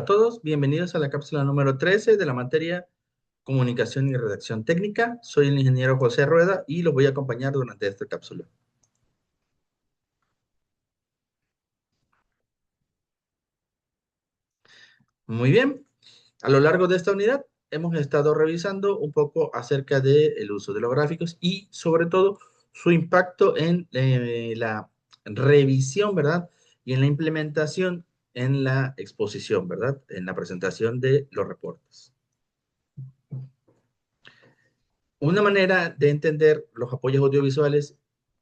todos, bienvenidos a la cápsula número 13 de la materia Comunicación y Redacción Técnica. Soy el ingeniero José Rueda y los voy a acompañar durante esta cápsula. Muy bien, a lo largo de esta unidad hemos estado revisando un poco acerca del uso de los gráficos y sobre todo su impacto en la revisión, ¿verdad? Y en la implementación en la exposición, ¿verdad? En la presentación de los reportes. Una manera de entender los apoyos audiovisuales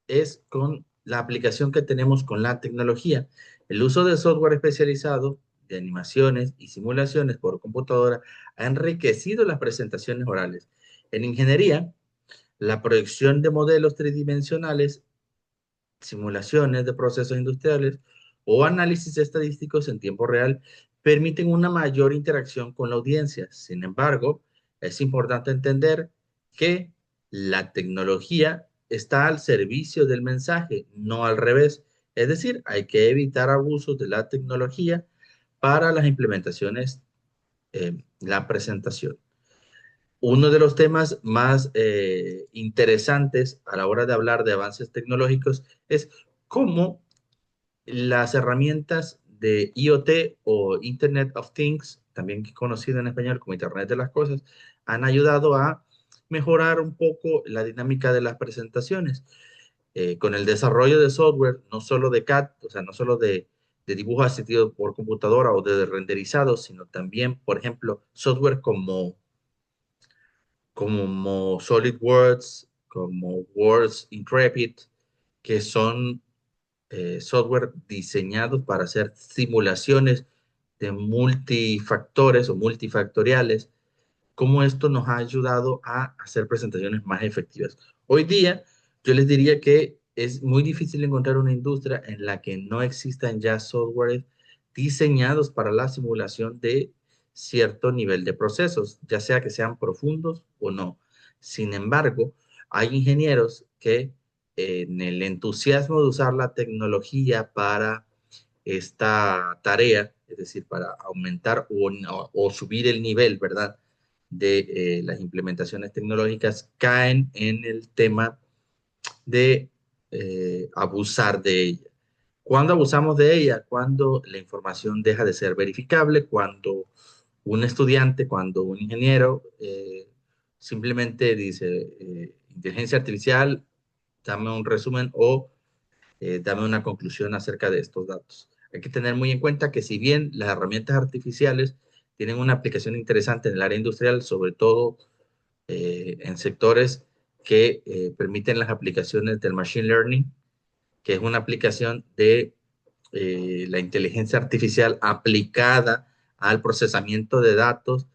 es con la aplicación que tenemos con la tecnología. El uso de software especializado de animaciones y simulaciones por computadora ha enriquecido las presentaciones orales. En ingeniería, la proyección de modelos tridimensionales, simulaciones de procesos industriales o análisis estadísticos en tiempo real permiten una mayor interacción con la audiencia. Sin embargo, es importante entender que la tecnología está al servicio del mensaje, no al revés. Es decir, hay que evitar abusos de la tecnología para las implementaciones, la presentación. Uno de los temas más interesantes a la hora de hablar de avances tecnológicos es cómo las herramientas de IoT o Internet of Things, también conocido en español como Internet de las Cosas, han ayudado a mejorar un poco la dinámica de las presentaciones. Con el desarrollo de software, no solo de CAD, o sea, no solo de dibujo asistido por computadora o de renderizado, sino también, por ejemplo, software como SolidWorks, como Words Intrepid, que son software diseñados para hacer simulaciones de multifactores o multifactoriales, cómo esto nos ha ayudado a hacer presentaciones más efectivas. Hoy día, yo les diría que es muy difícil encontrar una industria en la que no existan ya softwares diseñados para la simulación de cierto nivel de procesos, ya sea que sean profundos o no. Sin embargo, hay ingenieros que en el entusiasmo de usar la tecnología para esta tarea, es decir, para aumentar o subir el nivel, ¿verdad? De las implementaciones tecnológicas caen en el tema de abusar de ella. ¿Cuándo abusamos de ella? Cuando la información deja de ser verificable, cuando un estudiante, cuando un ingeniero simplemente dice, inteligencia artificial, dame un resumen o dame una conclusión acerca de estos datos. Hay que tener muy en cuenta que si bien las herramientas artificiales tienen una aplicación interesante en el área industrial, sobre todo en sectores que permiten las aplicaciones del machine learning, que es una aplicación de la inteligencia artificial aplicada al procesamiento de datos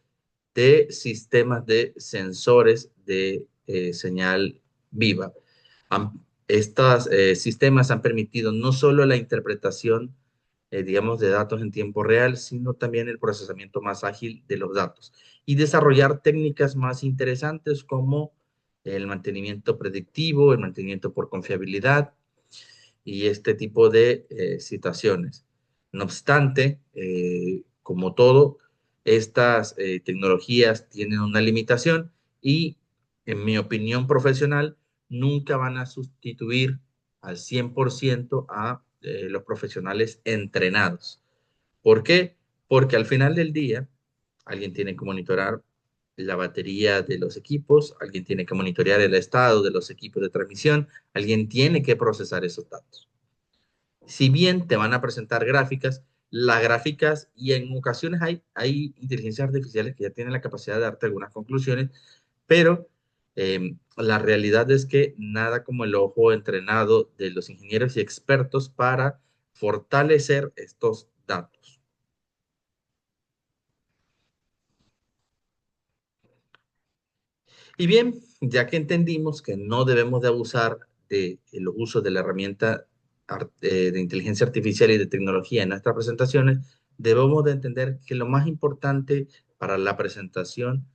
de sistemas de sensores de señal viva. Estos sistemas han permitido no solo la interpretación, digamos, de datos en tiempo real, sino también el procesamiento más ágil de los datos y desarrollar técnicas más interesantes como el mantenimiento predictivo, el mantenimiento por confiabilidad y este tipo de situaciones. No obstante, como todo, estas tecnologías tienen una limitación y, en mi opinión profesional, nunca van a sustituir al 100% a los profesionales entrenados. ¿Por qué? Porque al final del día, alguien tiene que monitorar la batería de los equipos, alguien tiene que monitorear el estado de los equipos de transmisión, alguien tiene que procesar esos datos. Si bien te van a presentar gráficas, las gráficas, y en ocasiones hay inteligencias artificiales que ya tienen la capacidad de darte algunas conclusiones, pero la realidad es que nada como el ojo entrenado de los ingenieros y expertos para fortalecer estos datos. Y bien, ya que entendimos que no debemos de abusar del uso de la herramienta de inteligencia artificial y de tecnología en nuestras presentaciones, debemos de entender que lo más importante para la presentación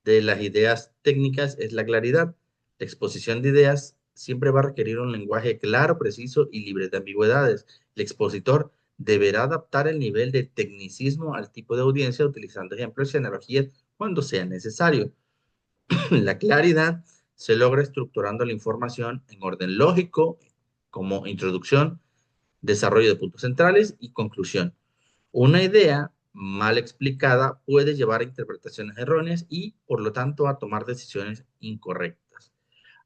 de las ideas técnicas es la claridad. La exposición de ideas siempre va a requerir un lenguaje claro, preciso y libre de ambigüedades. El expositor deberá adaptar el nivel de tecnicismo al tipo de audiencia utilizando ejemplos y analogías cuando sea necesario. La claridad se logra estructurando la información en orden lógico, como introducción, desarrollo de puntos centrales y conclusión. Una idea mal explicada puede llevar a interpretaciones erróneas y, por lo tanto, a tomar decisiones incorrectas.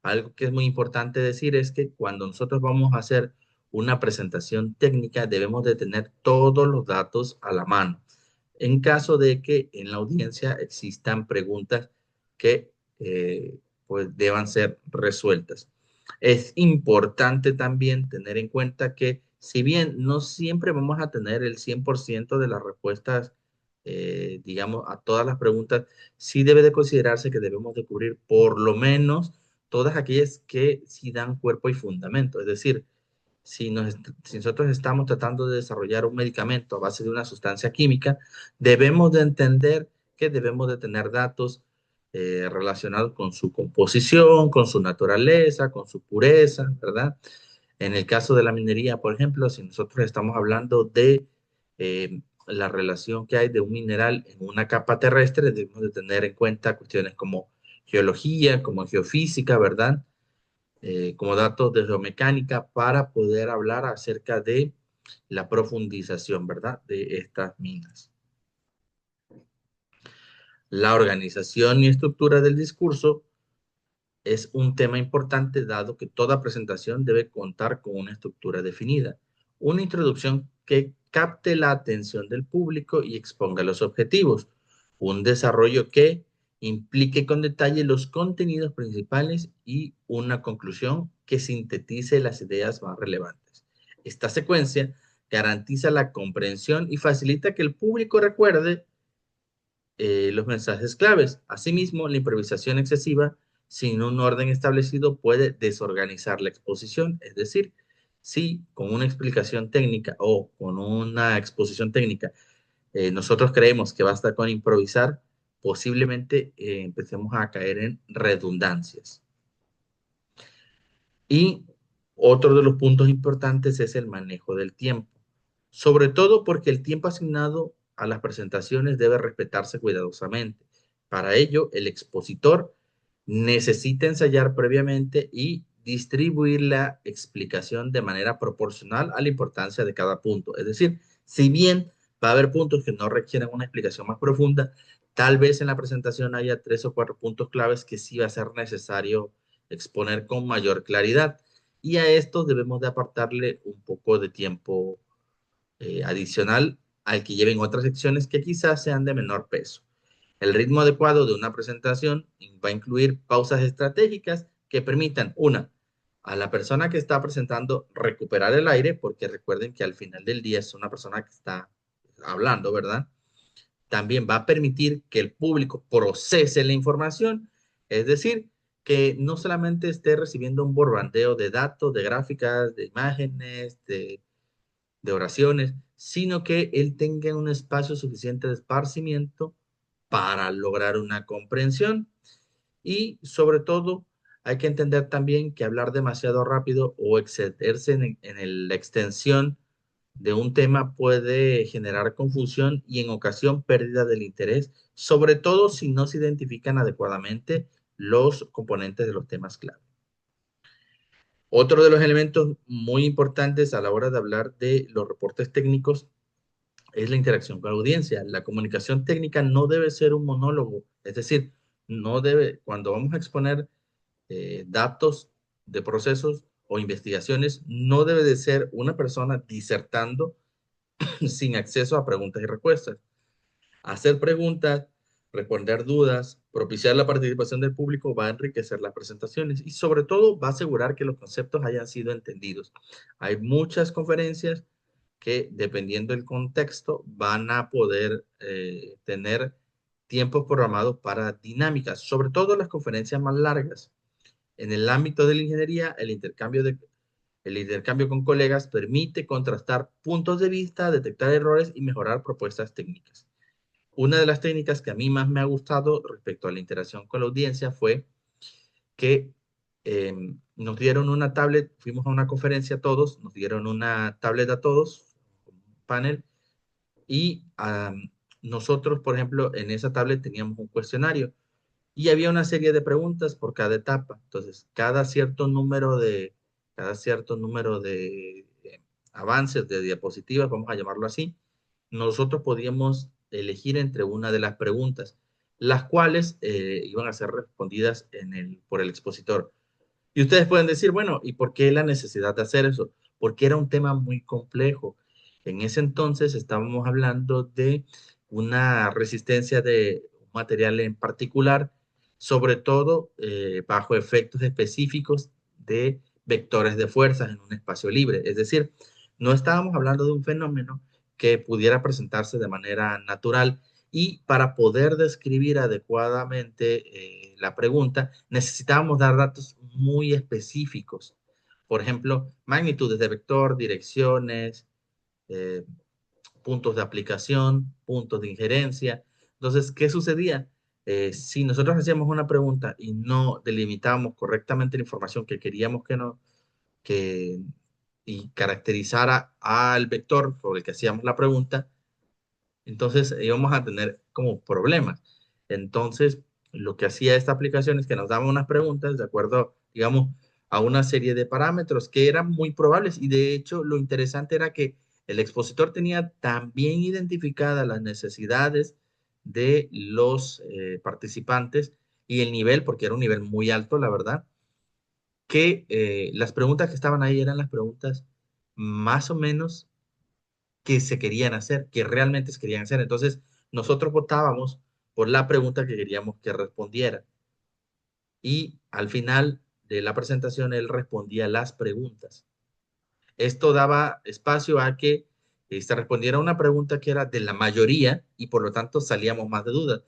Algo que es muy importante decir es que cuando nosotros vamos a hacer una presentación técnica, debemos de tener todos los datos a la mano. En caso de que en la audiencia existan preguntas que pues deban ser resueltas. Es importante también tener en cuenta que si bien no siempre vamos a tener el 100% de las respuestas, digamos, a todas las preguntas, sí debe de considerarse que debemos de cubrir por lo menos todas aquellas que sí dan cuerpo y fundamento. Es decir, si nosotros estamos tratando de desarrollar un medicamento a base de una sustancia química, debemos de entender que debemos de tener datos relacionados con su composición, con su naturaleza, con su pureza, ¿verdad? En el caso de la minería, por ejemplo, si nosotros estamos hablando de la relación que hay de un mineral en una capa terrestre, debemos de tener en cuenta cuestiones como geología, como geofísica, ¿verdad? Como datos de geomecánica para poder hablar acerca de la profundización, ¿verdad? De estas minas. La organización y estructura del discurso es un tema importante dado que toda presentación debe contar con una estructura definida, una introducción que capte la atención del público y exponga los objetivos, un desarrollo que implique con detalle los contenidos principales y una conclusión que sintetice las ideas más relevantes. Esta secuencia garantiza la comprensión y facilita que el público recuerde los mensajes claves. Asimismo, la improvisación excesiva sin un orden establecido puede desorganizar la exposición, es decir, si con una explicación técnica o con una exposición técnica nosotros creemos que basta con improvisar, posiblemente empecemos a caer en redundancias. Y otro de los puntos importantes es el manejo del tiempo, sobre todo porque el tiempo asignado a las presentaciones debe respetarse cuidadosamente. Para ello, el expositor necesita ensayar previamente y distribuir la explicación de manera proporcional a la importancia de cada punto. Es decir, si bien va a haber puntos que no requieren una explicación más profunda, tal vez en la presentación haya 3 o 4 puntos claves que sí va a ser necesario exponer con mayor claridad. Y a estos debemos de apartarle un poco de tiempo adicional al que lleven otras secciones que quizás sean de menor peso. El ritmo adecuado de una presentación va a incluir pausas estratégicas que permitan, una, a la persona que está presentando recuperar el aire, porque recuerden que al final del día es una persona que está hablando, ¿verdad? También va a permitir que el público procese la información, es decir, que no solamente esté recibiendo un borbandeo de datos, de gráficas, de imágenes, de oraciones, sino que él tenga un espacio suficiente de esparcimiento para lograr una comprensión. Y sobre todo, hay que entender también que hablar demasiado rápido o excederse la extensión de un tema puede generar confusión y en ocasión pérdida del interés, sobre todo si no se identifican adecuadamente los componentes de los temas clave. Otro de los elementos muy importantes a la hora de hablar de los reportes técnicos es la interacción con la audiencia. La comunicación técnica no debe ser un monólogo, es decir, no debe, cuando vamos a exponer datos de procesos o investigaciones, no debe de ser una persona disertando sin acceso a preguntas y respuestas. Hacer preguntas, responder dudas, propiciar la participación del público va a enriquecer las presentaciones y sobre todo va a asegurar que los conceptos hayan sido entendidos. Hay muchas conferencias que dependiendo del contexto van a poder tener tiempos programados para dinámicas, sobre todo las conferencias más largas. En el ámbito de la ingeniería, el intercambio con colegas permite contrastar puntos de vista, detectar errores y mejorar propuestas técnicas. Una de las técnicas que a mí más me ha gustado respecto a la interacción con la audiencia fue que nos dieron una tablet, fuimos a una conferencia todos, nos dieron una tablet a todos, panel y nosotros, por ejemplo, en esa tablet teníamos un cuestionario y había una serie de preguntas por cada etapa. Entonces, cada cierto número de avances de diapositivas, vamos a llamarlo así, nosotros podíamos elegir entre una de las preguntas, las cuales iban a ser respondidas por el expositor. Y ustedes pueden decir, bueno, ¿y por qué la necesidad de hacer eso? Porque era un tema muy complejo. En ese entonces estábamos hablando de una resistencia de un material en particular, sobre todo bajo efectos específicos de vectores de fuerzas en un espacio libre. Es decir, no estábamos hablando de un fenómeno que pudiera presentarse de manera natural, y para poder describir adecuadamente la pregunta, necesitábamos dar datos muy específicos. Por ejemplo, magnitudes de vector, direcciones, eh, puntos de aplicación, puntos de injerencia. Entonces, ¿qué sucedía? Si nosotros hacíamos una pregunta y no delimitábamos correctamente la información que queríamos que y caracterizara al vector sobre el que hacíamos la pregunta, entonces íbamos a tener como problemas. Entonces, lo que hacía esta aplicación es que nos daba unas preguntas de acuerdo, digamos, a una serie de parámetros que eran muy probables, y de hecho lo interesante era que el expositor tenía también identificadas las necesidades de los participantes y el nivel, porque era un nivel muy alto, la verdad, que las preguntas que estaban ahí eran las preguntas más o menos que se querían hacer, que realmente se querían hacer. Entonces, nosotros votábamos por la pregunta que queríamos que respondiera. Y al final de la presentación, él respondía las preguntas. Esto daba espacio a que se respondiera una pregunta que era de la mayoría y por lo tanto salíamos más de dudas.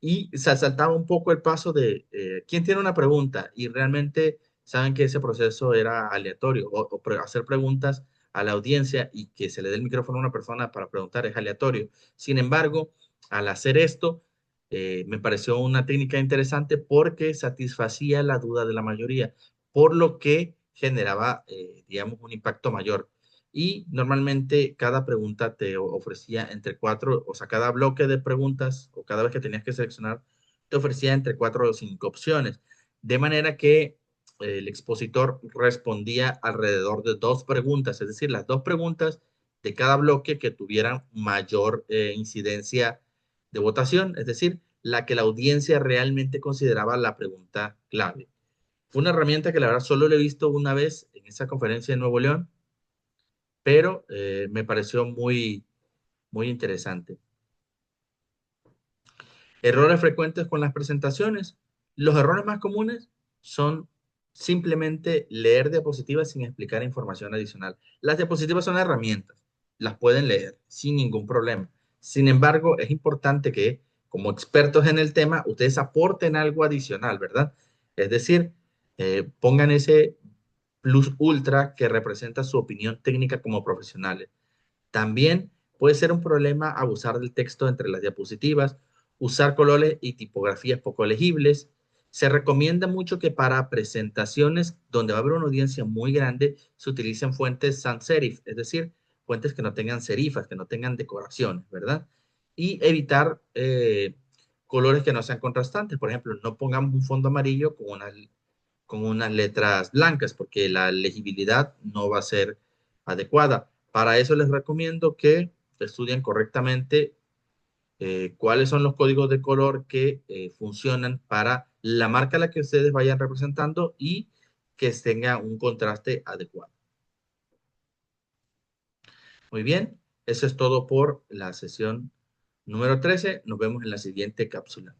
Y se saltaba un poco el paso de quién tiene una pregunta, y realmente saben que ese proceso era aleatorio, hacer preguntas a la audiencia y que se le dé el micrófono a una persona para preguntar es aleatorio. Sin embargo, al hacer esto, me pareció una técnica interesante porque satisfacía la duda de la mayoría, por lo que generaba, digamos, un impacto mayor. Y normalmente cada pregunta te ofrecía entre cuatro, o sea, cada bloque de preguntas o cada vez que tenías que seleccionar, te ofrecía entre cuatro o cinco opciones. De manera que el expositor respondía alrededor de dos preguntas, es decir, las dos preguntas de cada bloque que tuvieran mayor incidencia de votación, es decir, la que la audiencia realmente consideraba la pregunta clave. Fue una herramienta que la verdad solo lo he visto una vez en esa conferencia de Nuevo León, pero me pareció muy, muy interesante. Errores frecuentes con las presentaciones. Los errores más comunes son simplemente leer diapositivas sin explicar información adicional. Las diapositivas son herramientas, las pueden leer sin ningún problema. Sin embargo, es importante que, como expertos en el tema, ustedes aporten algo adicional, ¿verdad? Es decir, pongan ese plus ultra que representa su opinión técnica como profesionales. También puede ser un problema abusar del texto entre las diapositivas, usar colores y tipografías poco legibles. Se recomienda mucho que para presentaciones donde va a haber una audiencia muy grande se utilicen fuentes sans serif, es decir, fuentes que no tengan serifas, que no tengan decoraciones, ¿verdad? Y evitar colores que no sean contrastantes. Por ejemplo, no pongamos un fondo amarillo con unas letras blancas, porque la legibilidad no va a ser adecuada. Para eso les recomiendo que estudien correctamente cuáles son los códigos de color que funcionan para la marca a la que ustedes vayan representando y que tenga un contraste adecuado. Muy bien, eso es todo por la sesión número 13. Nos vemos en la siguiente cápsula.